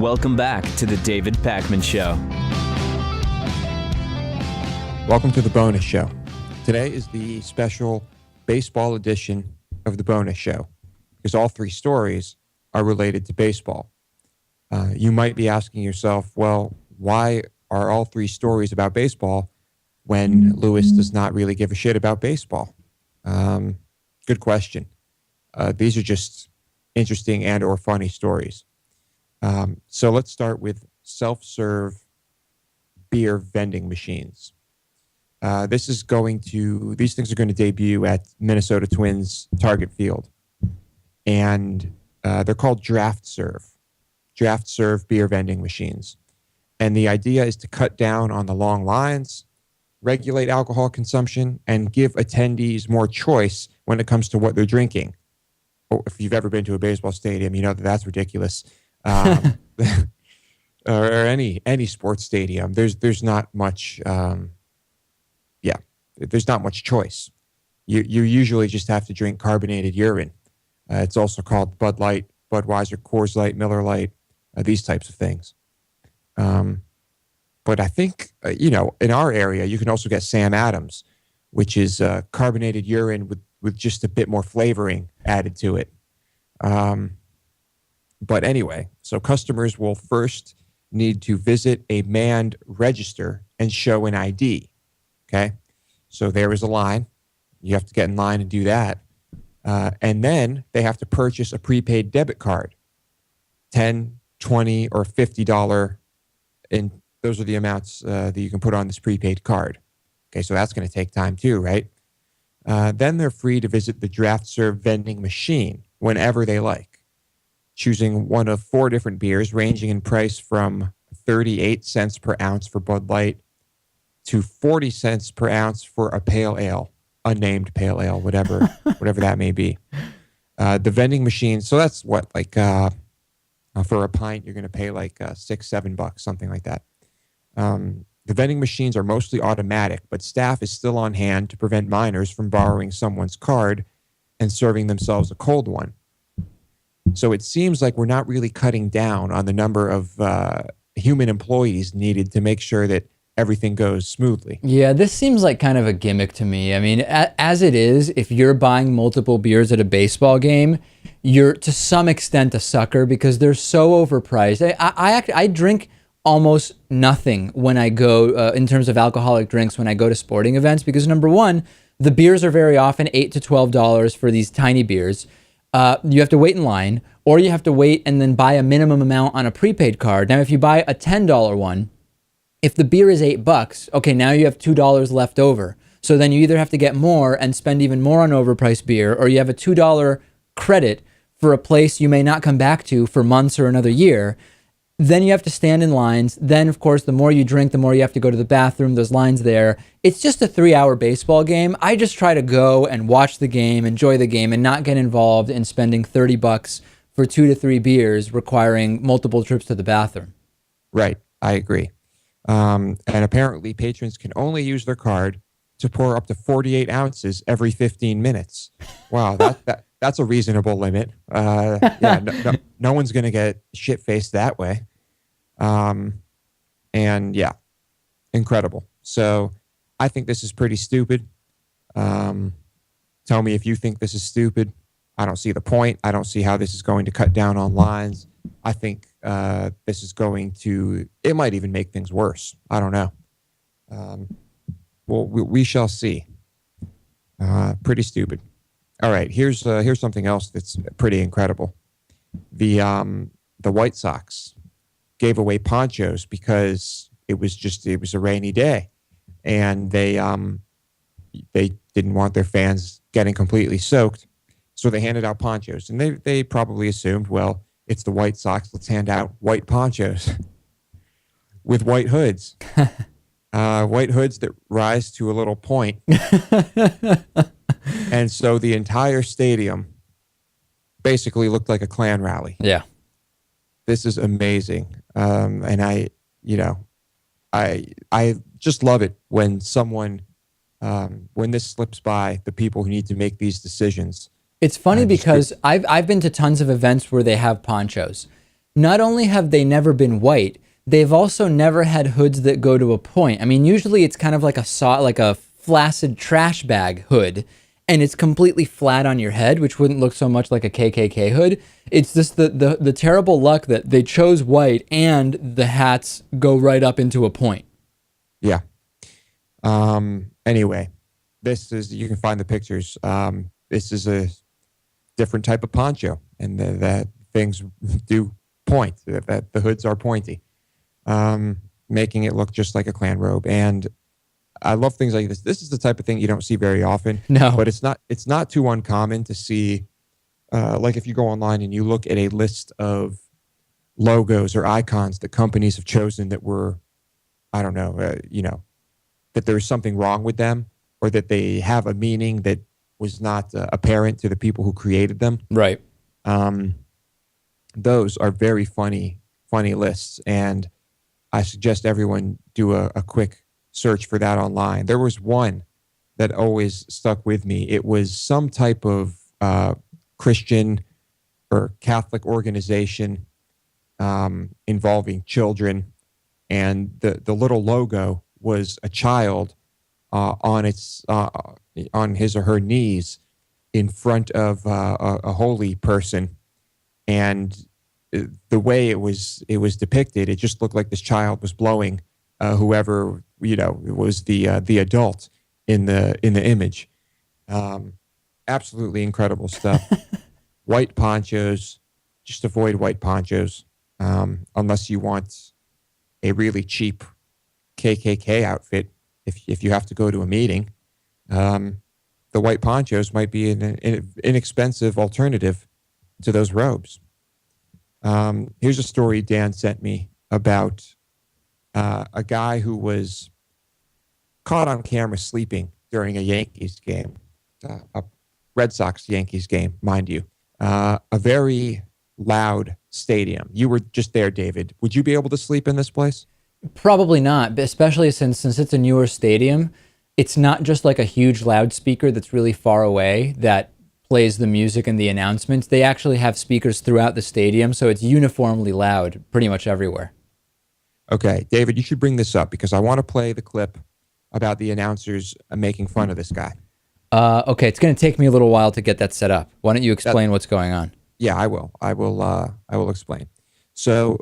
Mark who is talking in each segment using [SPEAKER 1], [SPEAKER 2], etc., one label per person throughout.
[SPEAKER 1] Welcome back to the David Pakman Show.
[SPEAKER 2] Welcome to the bonus show. Today is the special baseball edition of the bonus show because all three stories are related to baseball. You might be asking yourself, well, why are all three stories about baseball when Lewis does not really give a shit about baseball? Good question. These are just interesting and or funny stories. So let's start with self-serve beer vending machines. These things are going to debut at Minnesota Twins Target Field. And they're called Draft Serve beer vending machines. And the idea is to cut down on the long lines, regulate alcohol consumption, and give attendees more choice when it comes to what they're drinking. Oh, if you've ever been to a baseball stadium, you know that that's ridiculous. Or any sports stadium, there's not much. There's not much choice. You usually just have to drink carbonated urine. It's also called Bud Light, Budweiser, Coors Light, Miller Light, these types of things. But I think, in our area, you can also get Sam Adams, which is carbonated urine with just a bit more flavoring added to it. But anyway, so customers will first need to visit a manned register and show an ID. Okay? So there is a line. You have to get in line and do that. And then they have to purchase a prepaid debit card, $10, $20, or $50. And those are the amounts that you can put on this prepaid card. Okay, so that's going to take time too, right? Then they're free to visit the Draft Serve vending machine whenever they like, choosing one of 4 different beers ranging in price from 38 cents per ounce for Bud Light to 40 cents per ounce for a pale ale, unnamed pale ale, whatever that may be. The vending machine, so that's what, like for a pint, you're going to pay like $6-7, something like that. The vending machines are mostly automatic, but staff is still on hand to prevent minors from borrowing someone's card and serving themselves a cold one. So it seems like we're not really cutting down on the number of human employees needed to make sure that everything goes smoothly.
[SPEAKER 3] Yeah, this seems like kind of a gimmick to me. I mean, as it is, if you're buying multiple beers at a baseball game, you're to some extent a sucker because they're so overpriced. I drink almost nothing when I go, in terms of alcoholic drinks, when I go to sporting events, because number one, the beers are very often $8 to $12 for these tiny beers. You have to wait in line, or you have to wait and then buy a minimum amount on a prepaid card. Now, if you buy a $10 one, if the beer is $8, okay, now you have $2 left over. So then you either have to get more and spend even more on overpriced beer, or you have a $2 credit for a place you may not come back to for months or another year. Then you have to stand in lines. Then, of course, the more you drink, the more you have to go to the bathroom. There's lines there. It's just a 3-hour baseball game. I just try to go and watch the game, enjoy the game, and not get involved in spending $30 for 2 to 3 beers requiring multiple trips to the bathroom.
[SPEAKER 2] Right. I agree. And apparently patrons can only use their card to pour up to 48 ounces every 15 minutes. Wow, that's a reasonable limit. No one's going to get shit-faced that way. And yeah, incredible. So I think this is pretty stupid. Tell me if you think this is stupid. I don't see the point. I don't see how this is going to cut down on lines. I think this is it might even make things worse. I don't know. Well, we shall see. Pretty stupid. All right, here's something else that's pretty incredible. The White Sox gave away ponchos because it was a rainy day, and they didn't want their fans getting completely soaked, so they handed out ponchos, and they probably assumed, well, it's the White Sox, let's hand out white ponchos with white hoods. White hoods that rise to a little point. And so the entire stadium basically looked like a Klan rally.
[SPEAKER 3] Yeah.
[SPEAKER 2] This is amazing. And I just love it when when this slips by the people who need to make these decisions.
[SPEAKER 3] It's funny because I've been to tons of events where they have ponchos. not only have they never been white, they've also never had hoods that go to a point. I mean, usually it's kind of like a flaccid trash bag hood, and it's completely flat on your head, which wouldn't look so much like a KKK hood. It's just the terrible luck that they chose white and the hats go right up into a point.
[SPEAKER 2] Yeah. Anyway, you can find the pictures. This is a different type of poncho, and that things do point, that the hoods are pointy, making it look just like a Klan robe. And I love things like this. This is the type of thing you don't see very often.
[SPEAKER 3] No.
[SPEAKER 2] But it's not too uncommon to see, like if you go online and you look at a list of logos or icons that companies have chosen that were, I don't know, that there's something wrong with them, or that they have a meaning that was not apparent to the people who created them.
[SPEAKER 3] Right.
[SPEAKER 2] Those are very funny lists, and I suggest everyone do a quick search for that online. There was one that always stuck with me. It was some type of Christian or Catholic organization involving children, and the little logo was a child on his or her knees in front of a holy person, and the way it was depicted, it just looked like this child was blowing whoever was the adult in the image. Absolutely incredible stuff. White ponchos, just avoid white ponchos unless you want a really cheap KKK outfit. If you have to go to a meeting, the white ponchos might be an inexpensive alternative to those robes. Here's a story Dan sent me about a guy who was caught on camera sleeping during a Yankees game, a Red Sox-Yankees game, mind you. A very loud stadium. You were just there, David. Would you be able to sleep in this place?
[SPEAKER 3] Probably not, but especially since it's a newer stadium. It's not just like a huge loudspeaker that's really far away that plays the music and the announcements. They actually have speakers throughout the stadium, so it's uniformly loud pretty much everywhere.
[SPEAKER 2] Okay, David, you should bring this up because I want to play the clip about the announcers making fun of this guy.
[SPEAKER 3] Okay, it's going to take me a little while to get that set up. Why don't you explain what's going on?
[SPEAKER 2] Yeah, I will. I will explain. So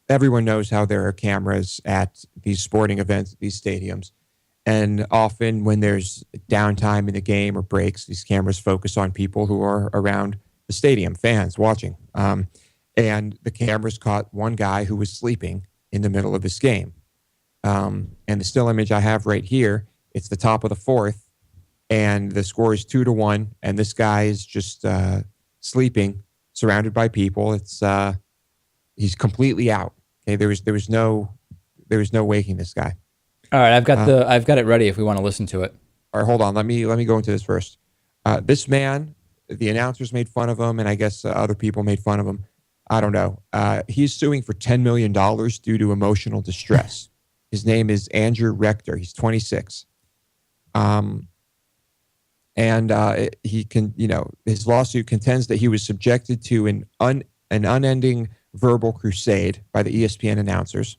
[SPEAKER 2] everyone knows how there are cameras at these sporting events, these stadiums. And often when there's downtime in the game or breaks, these cameras focus on people who are around the stadium, fans watching. And the cameras caught one guy who was sleeping in the middle of this game. And the still image I have right here, it's the top of the fourth, and the score is 2-1, and this guy is just sleeping, surrounded by people. He's completely out. Okay, there was no waking this guy.
[SPEAKER 3] All right, I've got it ready if we want to listen to it.
[SPEAKER 2] All right, hold on. Let me go into this first. This man, the announcers made fun of him, and I guess other people made fun of him. I don't know. He's suing for $10 million due to emotional distress. His name is Andrew Rector. He's 26. He can, his lawsuit contends that he was subjected to an unending verbal crusade by the ESPN announcers.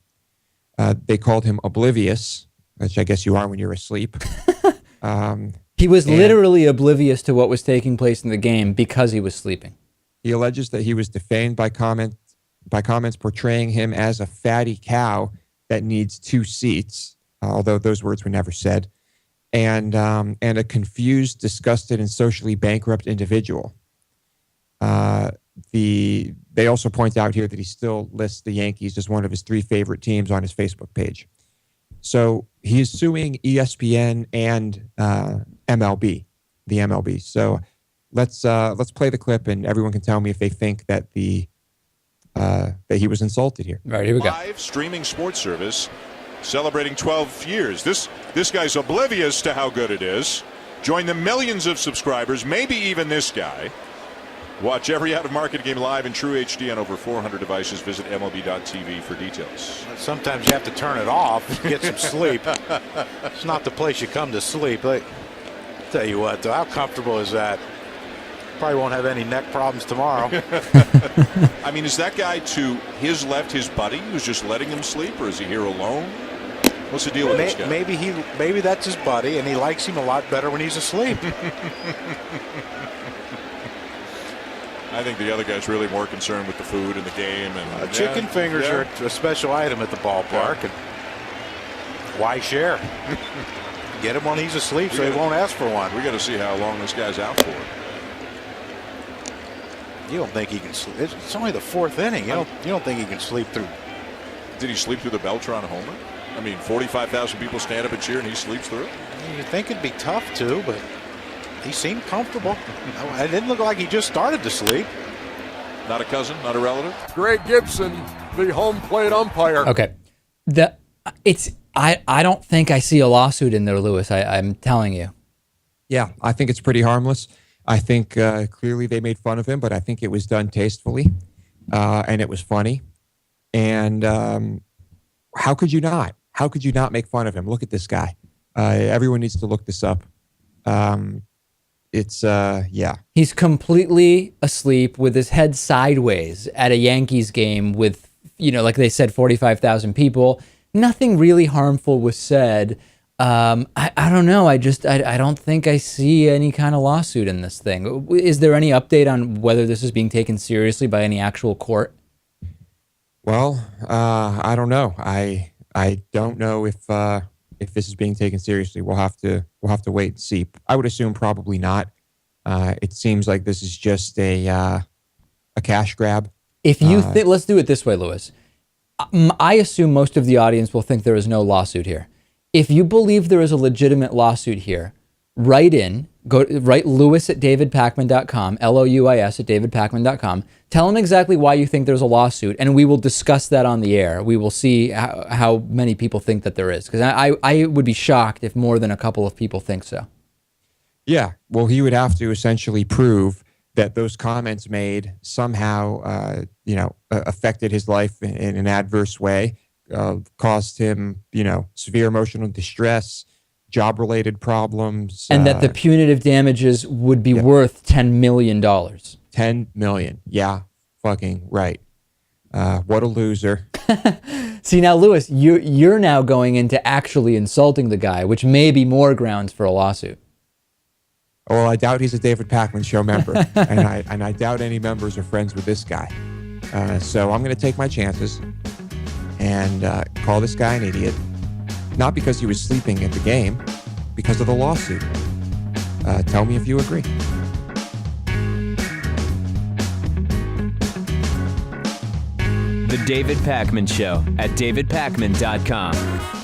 [SPEAKER 2] They called him oblivious, which I guess you are when you're asleep.
[SPEAKER 3] He was literally oblivious to what was taking place in the game because he was sleeping.
[SPEAKER 2] He alleges that he was defamed by comments portraying him as a fatty cow that needs 2 seats, although those words were never said, and a confused, disgusted, and socially bankrupt individual. They also point out here that he still lists the Yankees as one of his 3 favorite teams on his Facebook page. So he is suing ESPN and MLB, the MLB. So let's play the clip, and everyone can tell me if they think that that he was insulted here.
[SPEAKER 3] All right, here we go.
[SPEAKER 4] Live streaming sports service celebrating 12 years. This guy's oblivious to how good it is. Join the millions of subscribers, maybe even this guy. Watch every out-of-market game live in true HD on over 400 devices. Visit MLB.tv for details.
[SPEAKER 5] Sometimes you have to turn it off and get some sleep. It's not the place you come to sleep. Tell you what, though, how comfortable is that? Probably won't have any neck problems tomorrow.
[SPEAKER 4] I mean, is that guy to his left his buddy who's just letting him sleep, or is he here alone? What's the deal with this guy?
[SPEAKER 5] Maybe that's his buddy, and he likes him a lot better when he's asleep.
[SPEAKER 4] I think the other guy's really more concerned with the food and the game. And
[SPEAKER 5] chicken fingers are a special item at the ballpark. And why share? Get him when he's asleep so he won't ask for one.
[SPEAKER 4] We got to see how long this guy's out for.
[SPEAKER 5] You don't think he can sleep? It's only the fourth inning. You don't think he can sleep through?
[SPEAKER 4] Did he sleep through the Beltran homer? I mean, 45,000 people stand up and cheer, and he sleeps through it.
[SPEAKER 5] You think it'd be tough to, but he seemed comfortable. It didn't look like he just started to sleep.
[SPEAKER 4] Not a cousin, not a relative.
[SPEAKER 6] Greg Gibson, the home plate umpire.
[SPEAKER 3] Okay, I don't think I see a lawsuit in there, Lewis. I'm telling you.
[SPEAKER 2] Yeah, I think it's pretty harmless. I think clearly they made fun of him, but I think it was done tastefully, and it was funny. And how could you not? How could you not make fun of him? Look at this guy. Everyone needs to look this up. Yeah.
[SPEAKER 3] He's completely asleep with his head sideways at a Yankees game with, like they said, 45,000 people. Nothing really harmful was said. I don't know. I don't think I see any kind of lawsuit in this thing. Is there any update on whether this is being taken seriously by any actual court?
[SPEAKER 2] Well, I don't know. I don't know if this is being taken seriously. We'll have to wait and see. I would assume probably not. It seems like this is just a cash grab.
[SPEAKER 3] If you think, let's do it this way, Lewis. I assume most of the audience will think there is no lawsuit here. If you believe there is a legitimate lawsuit here, write Lewis at davidpakman.com, LOUIS at davidpakman.com. Tell him exactly why you think there's a lawsuit, and we will discuss that on the air. We will see how many people think that there is, because I would be shocked if more than a couple of people think so.
[SPEAKER 2] Yeah, well, he would have to essentially prove that those comments made somehow, affected his life in an adverse way, caused him, severe emotional distress, job-related problems.
[SPEAKER 3] And that the punitive damages would be worth $10 million.
[SPEAKER 2] $10 million. Yeah, fucking right. What a loser.
[SPEAKER 3] See, now, Lewis, you're now going into actually insulting the guy, which may be more grounds for a lawsuit.
[SPEAKER 2] Well, I doubt he's a David Pakman Show member, and I doubt any members are friends with this guy. So I'm going to take my chances and call this guy an idiot, not because he was sleeping at the game, because of the lawsuit. Tell me if you agree.
[SPEAKER 1] The David Pakman Show at davidpakman.com.